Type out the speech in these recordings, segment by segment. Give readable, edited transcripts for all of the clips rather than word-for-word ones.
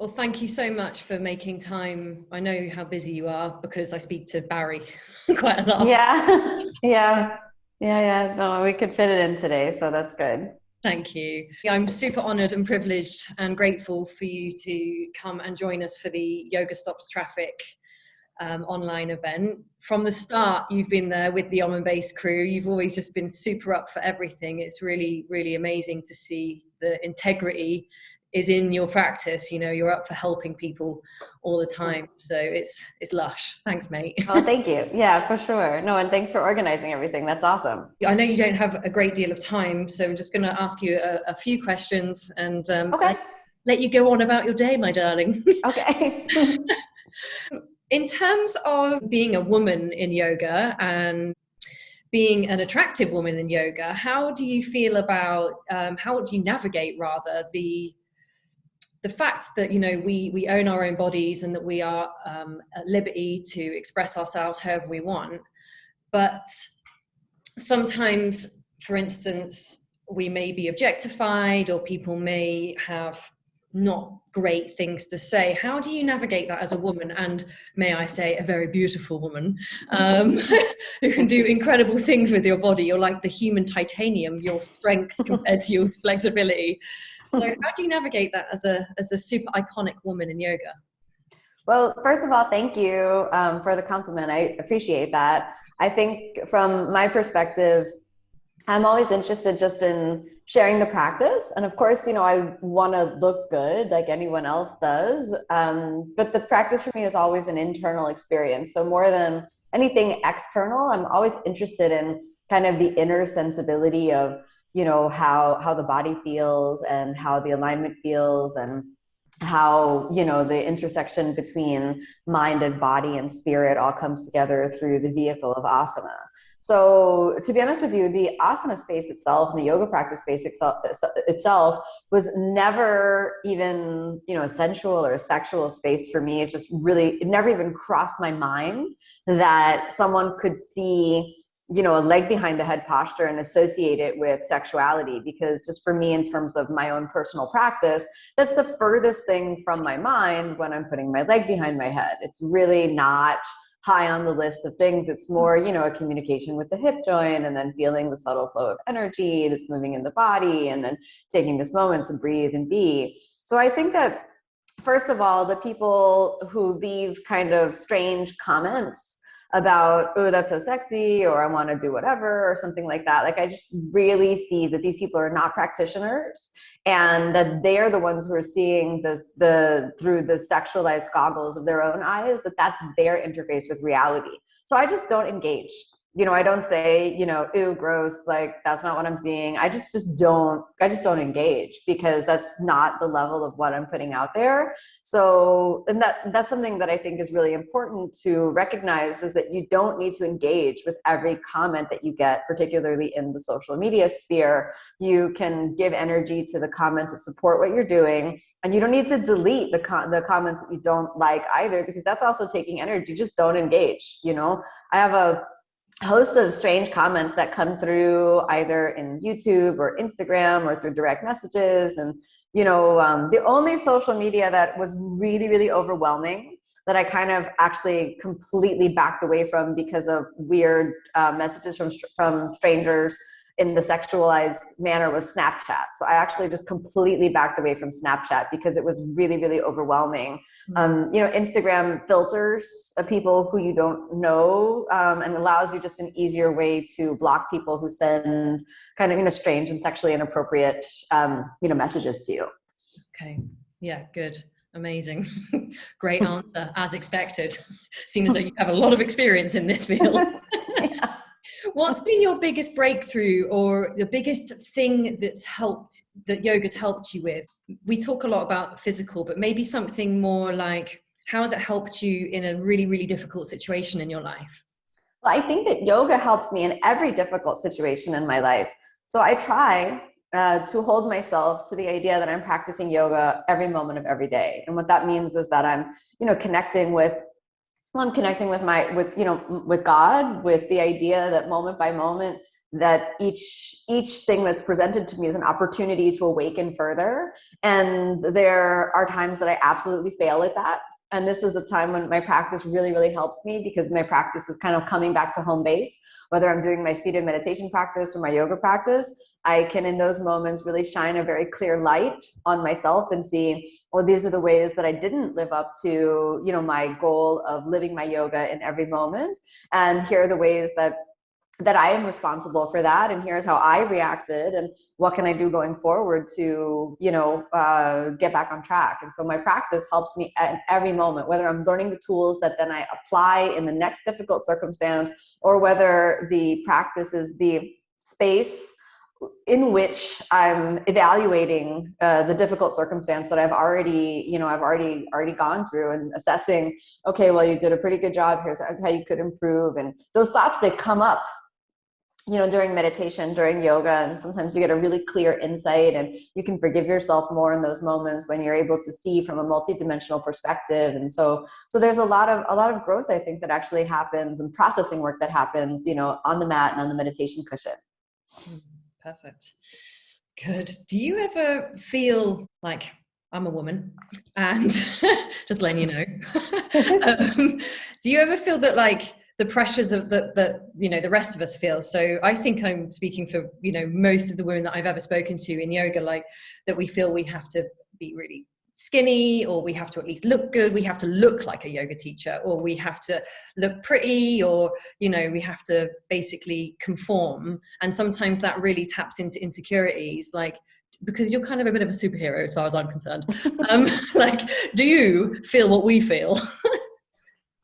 Well, thank you so much for making time. I know how busy you are because I speak to Barry quite a lot. Yeah, yeah. No, we could fit it in today, so that's good. Thank you. I'm super honored and privileged and grateful for you to come and join us for the Yoga Stops Traffic online event. From the start, you've been there with the Om and Base crew. You've always just been super up for everything. It's really, really amazing to see the integrity is in your practice. You know, you're up for helping people all the time. So it's lush. Thanks, mate. Oh, thank you. Yeah, for sure. No, and thanks for organizing everything. That's awesome. I know you don't have a great deal of time, so I'm just going to ask you a few questions and Okay. let you go on about your day, my darling. Okay. In terms of being a woman in yoga and being an attractive woman in yoga, how do you feel about, how do you navigate rather the fact that, you know, we own our own bodies and that we are at liberty to express ourselves however we want, but sometimes, for instance, we may be objectified or people may have not great things to say. How do you navigate that as a woman, and may I say a very beautiful woman, who can do incredible things with your body? You're like the human titanium, your strength compared to your flexibility. So how do you navigate that as a super iconic woman in yoga? Well, first of all, thank you for the compliment. I appreciate that. I think from my perspective, I'm always interested just in sharing the practice. And of course, you know, I want to look good like anyone else does. But the practice for me is always an internal experience. So more than anything external, I'm always interested in kind of the inner sensibility of, you know, how the body feels and how the alignment feels, and how, you know, the intersection between mind and body and spirit all comes together through the vehicle of asana. So to be honest with you, the asana space itself and the yoga practice space itself was never even, you know, a sensual or a sexual space for me. It never even crossed my mind that someone could see, you know, a leg behind the head posture and associate it with sexuality. Because just for me, in terms of my own personal practice, that's the furthest thing from my mind when I'm putting my leg behind my head. It's really not high on the list of things. It's more, you know, a communication with the hip joint, and then feeling the subtle flow of energy that's moving in the body, and then taking this moment to breathe and be. So I think that, first of all, the people who leave kind of strange comments about, oh, that's so sexy, or I want to do whatever, or something like that. Like, I just really see that these people are not practitioners, and that they are the ones who are seeing this through the sexualized goggles of their own eyes, that's their interface with reality. So I just don't engage. You know, I don't say, you know, ew, gross, like that's not what I'm seeing. I just don't engage, because that's not the level of what I'm putting out there. So, and that's something that I think is really important to recognize, is that you don't need to engage with every comment that you get, particularly in the social media sphere. You can give energy to the comments that support what you're doing, and you don't need to delete the comments that you don't like either, because that's also taking energy. Just don't engage. You know, I have a host of strange comments that come through either in YouTube or Instagram or through direct messages. And, you know, the only social media that was really, really overwhelming, that I kind of actually completely backed away from because of weird messages from strangers in the sexualized manner, was Snapchat. So I actually just completely backed away from Snapchat because it was really, really overwhelming. You know, Instagram filters people who you don't know, and allows you just an easier way to block people who send kind of, you know, strange and sexually inappropriate, you know, messages to you. Okay. Yeah, good. Amazing. Great answer, as expected. Seeing as though you have a lot of experience in this field. Yeah. What's been your biggest breakthrough, or the biggest thing that yoga's helped you with? We talk a lot about the physical, but maybe something more like, how has it helped you in a really, really difficult situation in your life? Well, I think that yoga helps me in every difficult situation in my life. So I try to hold myself to the idea that I'm practicing yoga every moment of every day. And what that means is that I'm, you know, I'm connecting with with, you know, with God, with the idea that moment by moment, that each thing that's presented to me is an opportunity to awaken further. And there are times that I absolutely fail at that. And this is the time when my practice really, really helps me, because my practice is kind of coming back to home base. Whether I'm doing my seated meditation practice or my yoga practice, I can in those moments really shine a very clear light on myself and see, well, these are the ways that I didn't live up to, my goal of living my yoga in every moment. And here are the ways that I am responsible for that, and here's how I reacted, and what can I do going forward to get back on track. And so my practice helps me at every moment, whether I'm learning the tools that then I apply in the next difficult circumstance, or whether the practice is the space in which I'm evaluating the difficult circumstance that I've already gone through, and assessing, okay, well, you did a pretty good job. Here's how you could improve. And those thoughts, they come up, during meditation, during yoga, and sometimes you get a really clear insight, and you can forgive yourself more in those moments when you're able to see from a multidimensional perspective. And so there's a lot of growth, I think, that actually happens, and processing work that happens, on the mat and on the meditation cushion. Perfect. Good. Do you ever feel like, I'm a woman, and just letting you know, do you ever feel that like the pressures of that the rest of us feel? So I think I'm speaking for most of the women that I've ever spoken to in yoga, like that we feel we have to be really skinny, or we have to at least look good, we have to look like a yoga teacher, or we have to look pretty, or we have to basically conform. And sometimes that really taps into insecurities, like, because you're kind of a bit of a superhero as far as I'm concerned. Like, do you feel what we feel?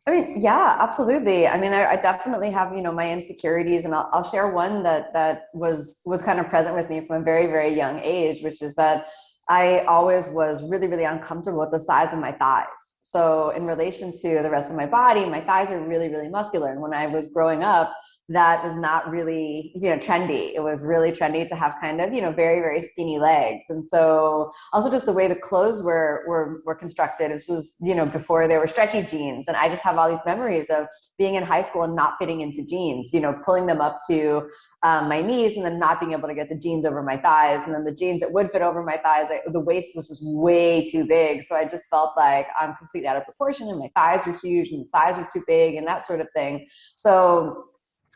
I mean, yeah, absolutely. I mean, I definitely have, my insecurities, and I'll share one that was kind of present with me from a very, very young age, which is that I always was really, really uncomfortable with the size of my thighs. So in relation to the rest of my body, my thighs are really, really muscular. And when I was growing up, that was not really, trendy. It was really trendy to have kind of, very, very skinny legs. And so also just the way the clothes were constructed, it was, before there were stretchy jeans. And I just have all these memories of being in high school and not fitting into jeans, pulling them up to my knees, and then not being able to get the jeans over my thighs. And then the jeans that would fit over my thighs, the waist was just way too big. So I just felt like I'm completely out of proportion, and my thighs are huge, and the thighs are too big, and that sort of thing. So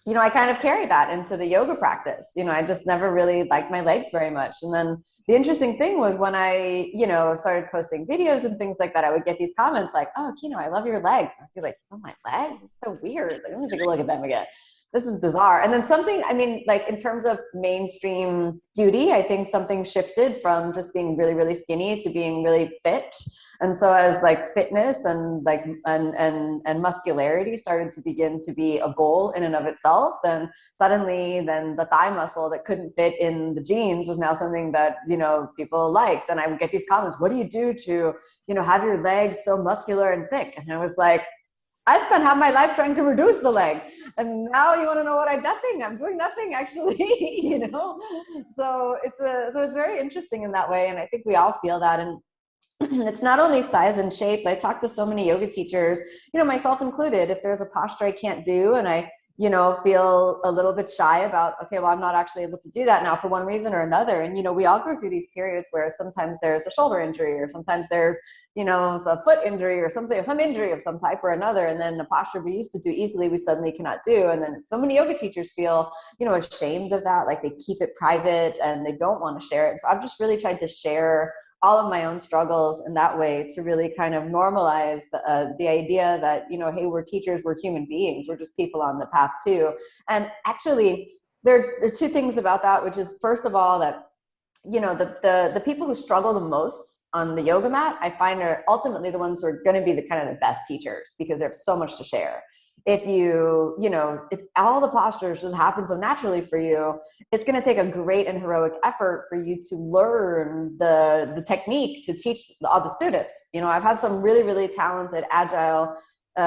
I kind of carried that into the yoga practice. I just never really liked my legs very much. And then the interesting thing was when I, started posting videos and things like that, I would get these comments like, "Oh, Kino, I love your legs." And I'd be like, "Oh, my legs? It's so weird. Like, let me take a look at them again. This is bizarre." And then something, like in terms of mainstream beauty, I think something shifted from just being really, really skinny to being really fit. And so as like fitness and like and muscularity started to begin to be a goal in and of itself, then suddenly the thigh muscle that couldn't fit in the jeans was now something that people liked. And I would get these comments, "What do you do to have your legs so muscular and thick?" And I was like, I spent half my life trying to reduce the leg, and now you want to know what nothing. I'm doing nothing, actually. So it's very interesting in that way, and I think we all feel that. And it's not only size and shape. I talk to so many yoga teachers, myself included. If there's a posture I can't do, and I feel a little bit shy about, okay, well, I'm not actually able to do that now for one reason or another. And, we all go through these periods where sometimes there's a shoulder injury, or sometimes there's, a foot injury or something, or some injury of some type or another. And then the posture we used to do easily, we suddenly cannot do. And then so many yoga teachers feel, ashamed of that. Like they keep it private and they don't want to share it. So I've just really tried to share all of my own struggles in that way, to really kind of normalize the idea that, hey, we're teachers, we're human beings, we're just people on the path too. And actually, there are two things about that, which is, first of all, that the people who struggle the most on the yoga mat, I find, are ultimately the ones who are going to be the kind of the best teachers, because they have so much to share. If if all the postures just happen so naturally for you, it's going to take a great and heroic effort for you to learn the technique to teach all the students. I've had some really, really talented, agile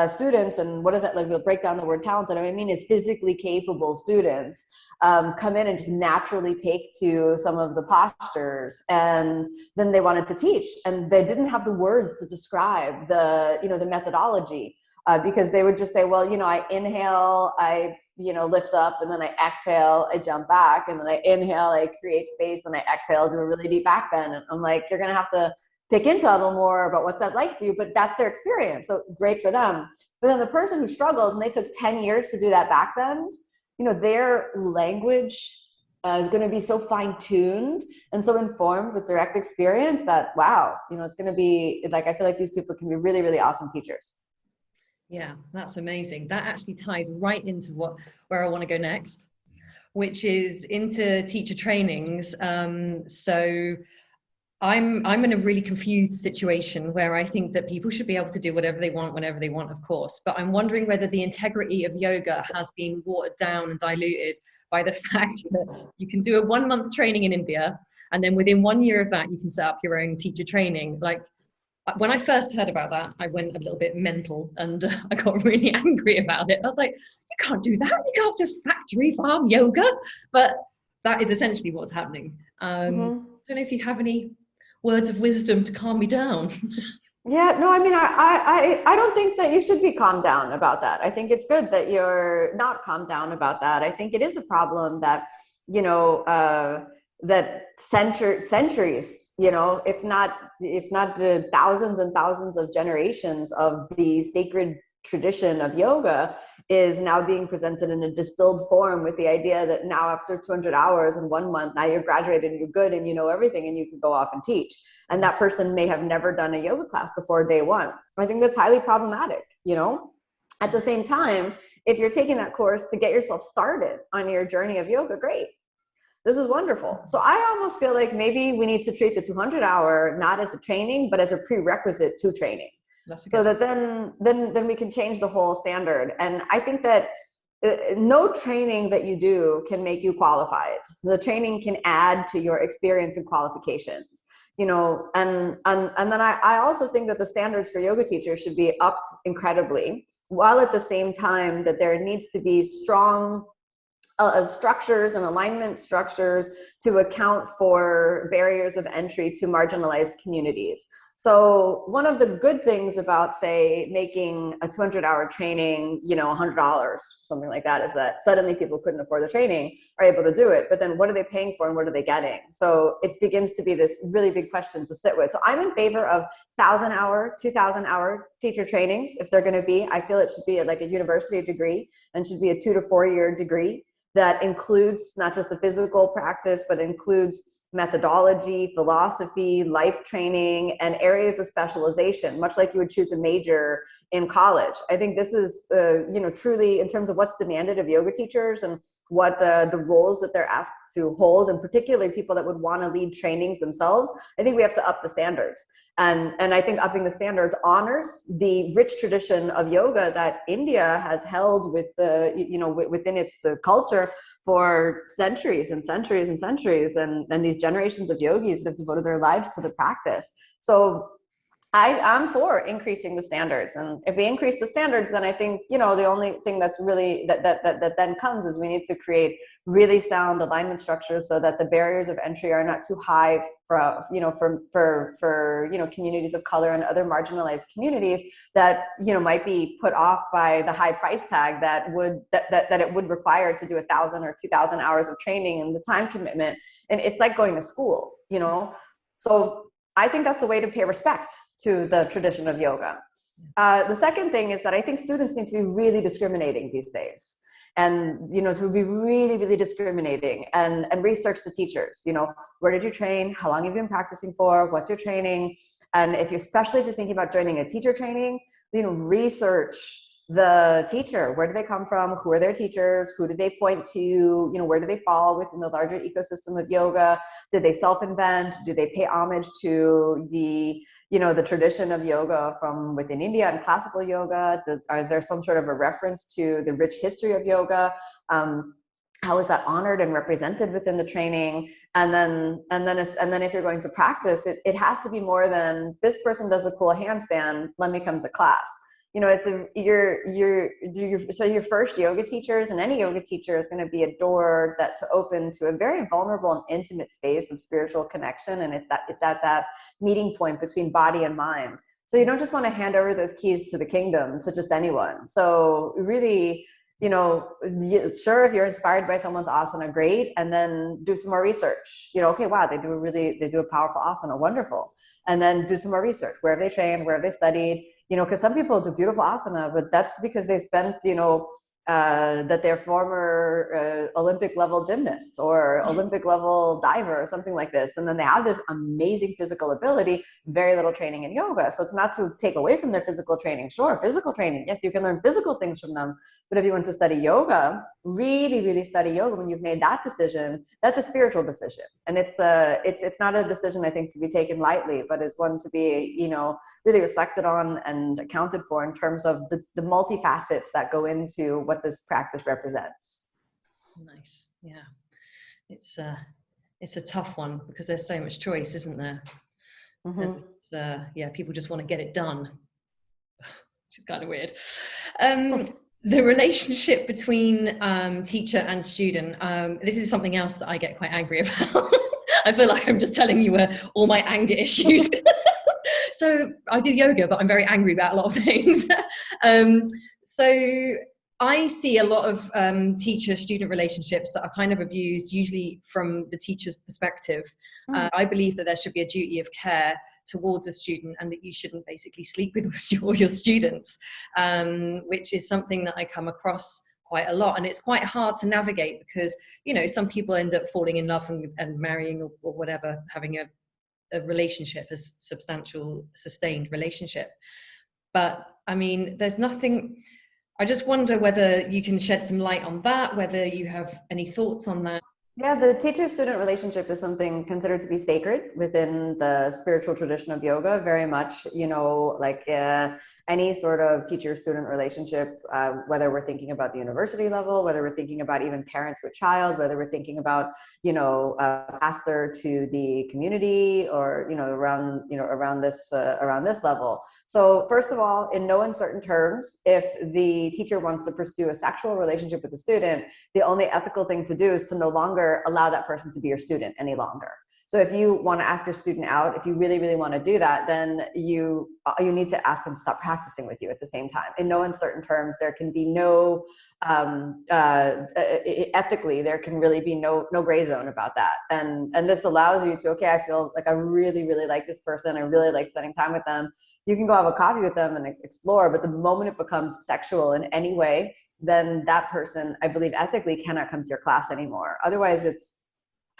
students, and what does that like? We'll break down the word talented. I mean, is physically capable students come in and just naturally take to some of the postures, and then they wanted to teach, and they didn't have the words to describe the methodology. because they would just say, well, I inhale, I lift up, and then I exhale, I jump back, and then I inhale, I create space, and I exhale, do a really deep back bend. And I'm like, you're going to have to pick into that a little more about what's that like for you, but that's their experience. So great for them. But then the person who struggles, and they took 10 years to do that back bend, their language is going to be so fine-tuned and so informed with direct experience that, wow, it's going to be like, I feel like these people can be really, really awesome teachers. Yeah, that's amazing. That actually ties right into where I want to go next, which is into teacher trainings. So I'm in a really confused situation where I think that people should be able to do whatever they want, whenever they want, of course. But I'm wondering whether the integrity of yoga has been watered down and diluted by the fact that you can do a 1-month training in India, and then within 1 year of that, you can set up your own teacher training. Like, when I first heard about that, I went a little bit mental, and I got really angry about it. I was like, you can't do that. You can't just factory farm yoga. But that is essentially what's happening. I don't know if you have any words of wisdom to calm me down. Yeah, no, I mean, I don't think that you should be calmed down about that. I think it's good that you're not calmed down about that. I think it is a problem that, that centuries, if not the thousands and thousands of generations of the sacred tradition of yoga is now being presented in a distilled form, with the idea that now after 200 hours in 1 month, now you're graduated and you're good and you know everything and you can go off and teach. And that person may have never done a yoga class before day one. I think that's highly problematic, At the same time, if you're taking that course to get yourself started on your journey of yoga, great. This is wonderful. So I almost feel like maybe we need to treat the 200-hour not as a training, but as a prerequisite to training. So that then we can change the whole standard. And I think that no training that you do can make you qualified. The training can add to your experience and qualifications, and then I also think that the standards for yoga teachers should be upped incredibly, while at the same time that there needs to be strong structures and alignment structures to account for barriers of entry to marginalized communities. So one of the good things about, say, making a 200-hour training, $100, something like that, is that suddenly people couldn't afford the training are able to do it. But then what are they paying for and what are they getting? So it begins to be this really big question to sit with. So I'm in favor of 1,000-hour, 2,000-hour teacher trainings. If they're going to be, I feel it should be like a university degree and should be a 2 to 4 year degree that includes not just the physical practice, but includes methodology, philosophy, life training, and areas of specialization, much like you would choose a major in college. I think this is, truly in terms of what's demanded of yoga teachers and what the roles that they're asked to hold, and particularly people that would want to lead trainings themselves. I think we have to up the standards. And I think upping the standards honors the rich tradition of yoga that India has held with within its culture for centuries and centuries and centuries, and these generations of yogis that have devoted their lives to the practice. So I'm for increasing the standards. And if we increase the standards, then I think, the only thing that's really that then comes is we need to create really sound alignment structures so that the barriers of entry are not too high for communities of color and other marginalized communities that, might be put off by the high price tag that it would require to do 1,000 or 2,000 hours of training and the time commitment. And it's like going to school, So I think that's the way to pay respect to the tradition of yoga. The second thing is that I think students need to be really discriminating these days. And, to be really, really discriminating and research the teachers. Where did you train? How long have you been practicing for? What's your training? And especially if you're thinking about joining a teacher training, research the teacher. Where do they come from? Who are their teachers? Who do they point to? Where do they fall within the larger ecosystem of yoga? Did they self-invent? Do they pay homage to the tradition of yoga from within India and classical yoga? Is there some sort of a reference to the rich history of yoga? How is that honored and represented within the training? And then if you're going to practice, it has to be more than this person does a cool handstand, let me come to class. So your first yoga teachers, and any yoga teacher, is going to be a door to open to a very vulnerable and intimate space of spiritual connection. And it's at that meeting point between body and mind. So you don't just want to hand over those keys to the kingdom to just anyone. So really, you know, sure, if you're inspired by someone's asana, great, and then do some more research. You know, okay, wow, they do a powerful asana, wonderful, and then do some more research. Where have they trained? Where have they studied? You know, because some people do beautiful asana, but that's because they spent, you know, that they're former Olympic level gymnasts or Olympic level diver or something like this. And then they have this amazing physical ability, very little training in yoga. So it's not to take away from their physical training. Sure, physical training. Yes, you can learn physical things from them. But if you want to study yoga, really, really study yoga, when you've made that decision, that's a spiritual decision. And it's not a decision, I think, to be taken lightly, but is one to be, you know, really reflected on and accounted for in terms of the multifacets that go into what this practice represents. Nice. Yeah. It's a tough one because there's so much choice, isn't there? Mm-hmm. And, yeah, people just want to get it done, which is kind of weird. The relationship between teacher and student, this is something else that I get quite angry about. I feel like I'm just telling you all my anger issues. So I do yoga, but I'm very angry about a lot of things. So I see a lot of teacher-student relationships that are kind of abused, usually from the teacher's perspective. I believe that there should be a duty of care towards a student and that you shouldn't basically sleep with all your students, which is something that I come across quite a lot. And it's quite hard to navigate because, you know, some people end up falling in love and marrying or whatever, having a relationship, a substantial, sustained relationship. But I mean, there's nothing... I just wonder whether you can shed some light on that, whether you have any thoughts on that. Yeah, the teacher-student relationship is something considered to be sacred within the spiritual tradition of yoga, very much, you know, like any sort of teacher-student relationship, whether we're thinking about the university level, whether we're thinking about even parent to a child, whether we're thinking about, you know, pastor to the community, or, you know, around this level. So first of all, in no uncertain terms, if the teacher wants to pursue a sexual relationship with the student, the only ethical thing to do is to no longer allow that person to be your student any longer. So if you want to ask your student out, if you really, really want to do that, then you need to ask them to stop practicing with you at the same time. In no uncertain terms, there can be no, ethically, there can really be no gray zone about that. And this allows you to, okay, I feel like I really, really like this person. I really like spending time with them. You can go have a coffee with them and explore, but the moment it becomes sexual in any way, then that person, I believe, ethically cannot come to your class anymore. Otherwise, it's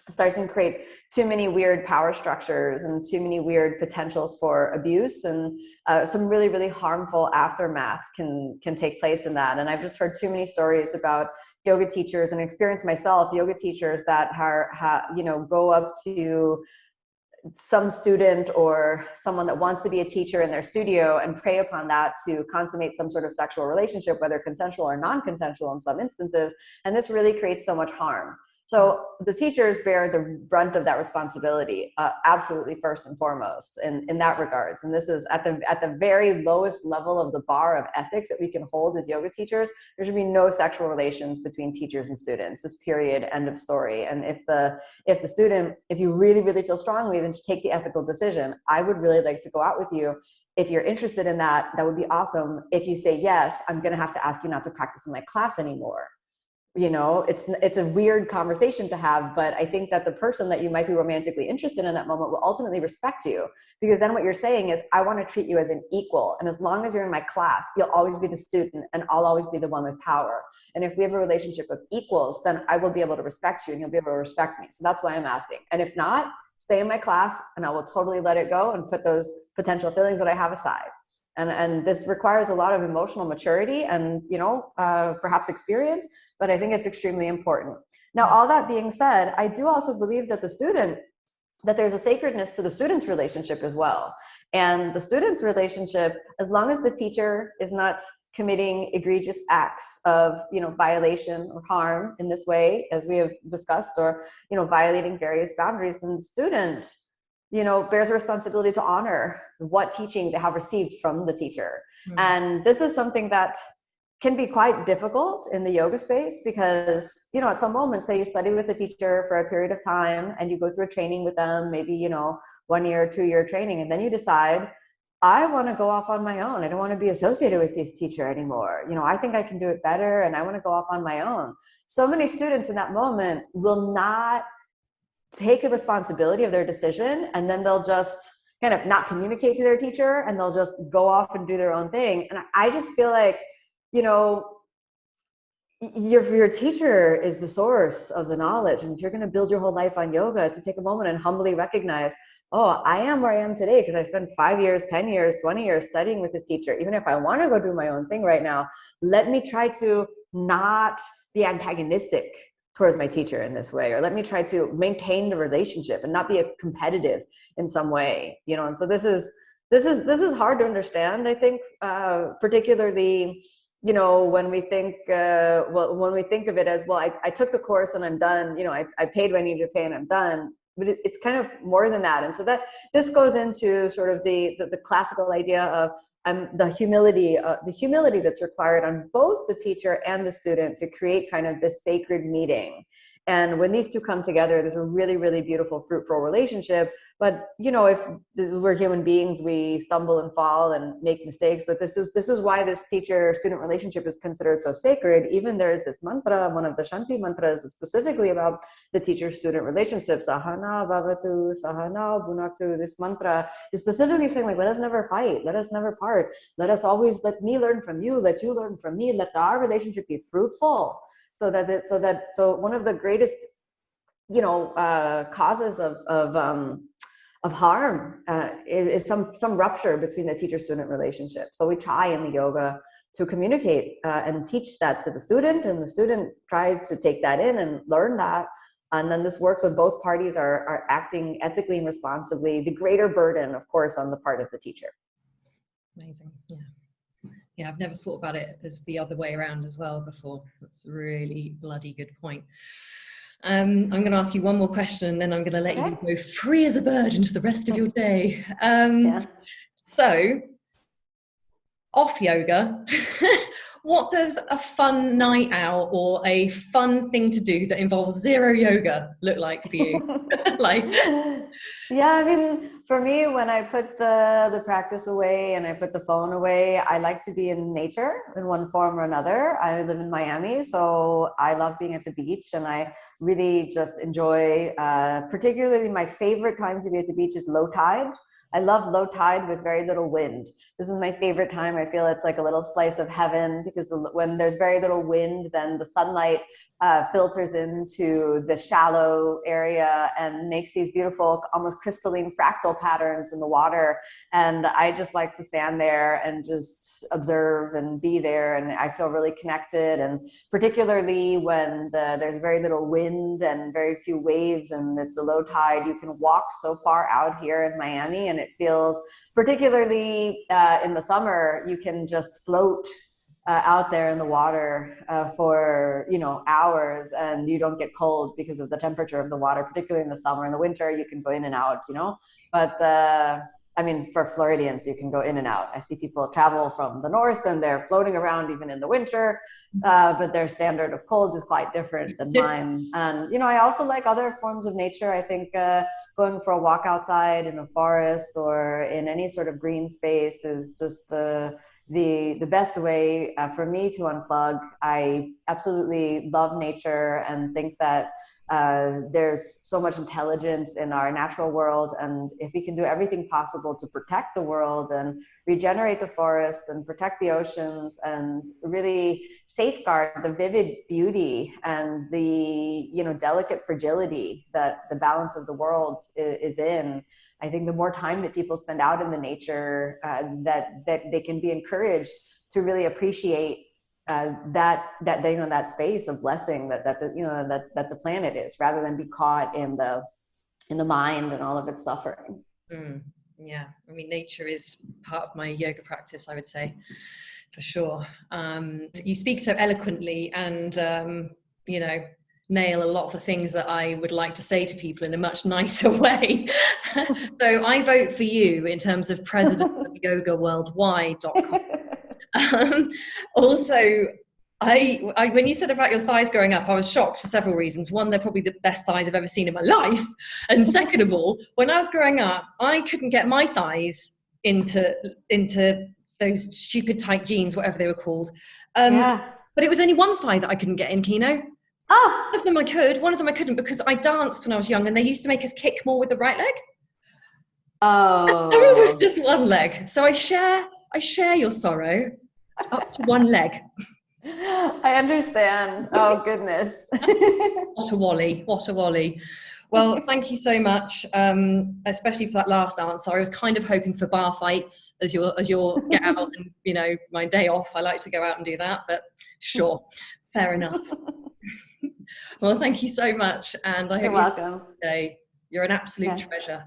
starting to create too many weird power structures and too many weird potentials for abuse, and some really, really harmful aftermath can take place in that. And I've just heard too many stories about yoga teachers, and experienced myself, yoga teachers that go up to some student or someone that wants to be a teacher in their studio and prey upon that to consummate some sort of sexual relationship, whether consensual or non-consensual in some instances. And this really creates so much harm. So the teachers bear the brunt of that responsibility, absolutely first and foremost in that regards. And this is at the very lowest level of the bar of ethics that we can hold as yoga teachers. There should be no sexual relations between teachers and students. This period, end of story. And if the student, if you really, really feel strongly, then to take the ethical decision. I would really like to go out with you. If you're interested in that, that would be awesome. If you say yes, I'm going to have to ask you not to practice in my class anymore. You know, it's a weird conversation to have, but I think that the person that you might be romantically interested in that moment will ultimately respect you, because then what you're saying is, I want to treat you as an equal. And as long as you're in my class, you'll always be the student and I'll always be the one with power. And if we have a relationship of equals, then I will be able to respect you and you'll be able to respect me. So that's why I'm asking. And if not, stay in my class and I will totally let it go and put those potential feelings that I have aside. And this requires a lot of emotional maturity and, perhaps experience, but I think it's extremely important. Now, all that being said, I do also believe that that there's a sacredness to the student's relationship as well. And the student's relationship, as long as the teacher is not committing egregious acts of, violation or harm in this way, as we have discussed, or, violating various boundaries, then the student bears a responsibility to honor what teaching they have received from the teacher. Mm-hmm. And this is something that can be quite difficult in the yoga space because, at some moments, say you study with a teacher for a period of time and you go through a training with them, maybe, 1 year, 2 year training, and then you decide I want to go off on my own. I don't want to be associated with this teacher anymore. I think I can do it better and I want to go off on my own. So many students in that moment will not take the responsibility of their decision, and then they'll just kind of not communicate to their teacher and they'll just go off and do their own thing. And I just feel like, your teacher is the source of the knowledge. And if you're going to build your whole life on yoga, to take a moment and humbly recognize, oh, I am where I am today because I spent 5 years, 10 years, 20 years studying with this teacher. Even if I want to go do my own thing right now, let me try to not be antagonistic towards my teacher in this way, or let me try to maintain the relationship and not be a competitive in some way, And so this is hard to understand, I think, particularly, when we think, when we think of it as, well, I took the course and I'm done, I paid what I needed to pay and I'm done. But it's kind of more than that. And so this goes into sort of the classical idea of the humility that's required on both the teacher and the student to create kind of this sacred meeting. And when these two come together, there's a really, really beautiful, fruitful relationship. But, if we're human beings, we stumble and fall and make mistakes. But this is why this teacher-student relationship is considered so sacred. Even there's this mantra, one of the Shanti mantras, is specifically about the teacher-student relationship. Sahana bhavatu, sahana bhunaktu. This mantra is specifically saying, like, let us never fight, let us never part. Let me learn from you, let you learn from me. Let our relationship be fruitful. So one of the greatest, causes of harm is some rupture between the teacher-student relationship. So we try in the yoga to communicate and teach that to the student, and the student tries to take that in and learn that. And then this works when both parties are acting ethically and responsibly. The greater burden, of course, on the part of the teacher. Amazing. Yeah. Yeah, I've never thought about it as the other way around as well before. That's a really bloody good point. I'm going to ask you one more question and then I'm going to let you go free as a bird into the rest of your day. So, off yoga, what does a fun night out or a fun thing to do that involves zero yoga look like for you? Yeah, I mean, for me, when I put the practice away and I put the phone away, I like to be in nature in one form or another. I live in Miami, so I love being at the beach, and I really just enjoy, particularly my favorite time to be at the beach is low tide. I love low tide with very little wind. This is my favorite time. I feel it's like a little slice of heaven, because when there's very little wind, then the sunlight filters into the shallow area and makes these beautiful, almost crystalline fractal patterns in the water. And I just like to stand there and just observe and be there. And I feel really connected. And particularly when there's very little wind and very few waves and it's a low tide, you can walk so far out here in Miami, and it feels, particularly in the summer, you can just float out there in the water for hours, and you don't get cold because of the temperature of the water, particularly in the summer. In the winter you can go in and out, but I mean, for Floridians, you can go in and out. I see people travel from the north and they're floating around even in the winter, but their standard of cold is quite different than mine. And I also like other forms of nature. I think going for a walk outside in the forest or in any sort of green space is just the best way for me to unplug. I absolutely love nature and think that there's so much intelligence in our natural world, and if we can do everything possible to protect the world and regenerate the forests and protect the oceans and really safeguard the vivid beauty and the delicate fragility that the balance of the world is in, I think the more time that people spend out in the nature, that they can be encouraged to really appreciate that space of blessing that the planet is, rather than be caught in the mind and all of its suffering. Yeah, I mean, nature is part of my yoga practice, I would say, for sure. You speak so eloquently and nail a lot of the things that I would like to say to people in a much nicer way. So I vote for you in terms of president of yogaworldwide.com. Also, I when you said about your thighs growing up, I was shocked for several reasons. One, they're probably the best thighs I've ever seen in my life. And second of all, when I was growing up, I couldn't get my thighs into those stupid tight jeans, whatever they were called. Yeah. But it was only one thigh that I couldn't get in, Kino. Oh, One of them I could, one of them I couldn't, because I danced when I was young and they used to make us kick more with the right leg. oh. It was just one leg. So I share your sorrow up to one leg. I understand. Oh, goodness. What a wally. What a wally. Well, thank you so much, especially for that last answer. I was kind of hoping for bar fights as your get out and, you know, my day off. I like to go out and do that, but sure, fair enough. Well, thank you so much, and I hope You're welcome. You're an absolute treasure.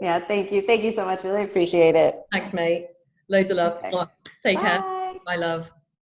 Yeah, thank you. Thank you so much. Really appreciate it. Thanks, mate. Loads of love. Okay. Take Bye. care. Bye, love.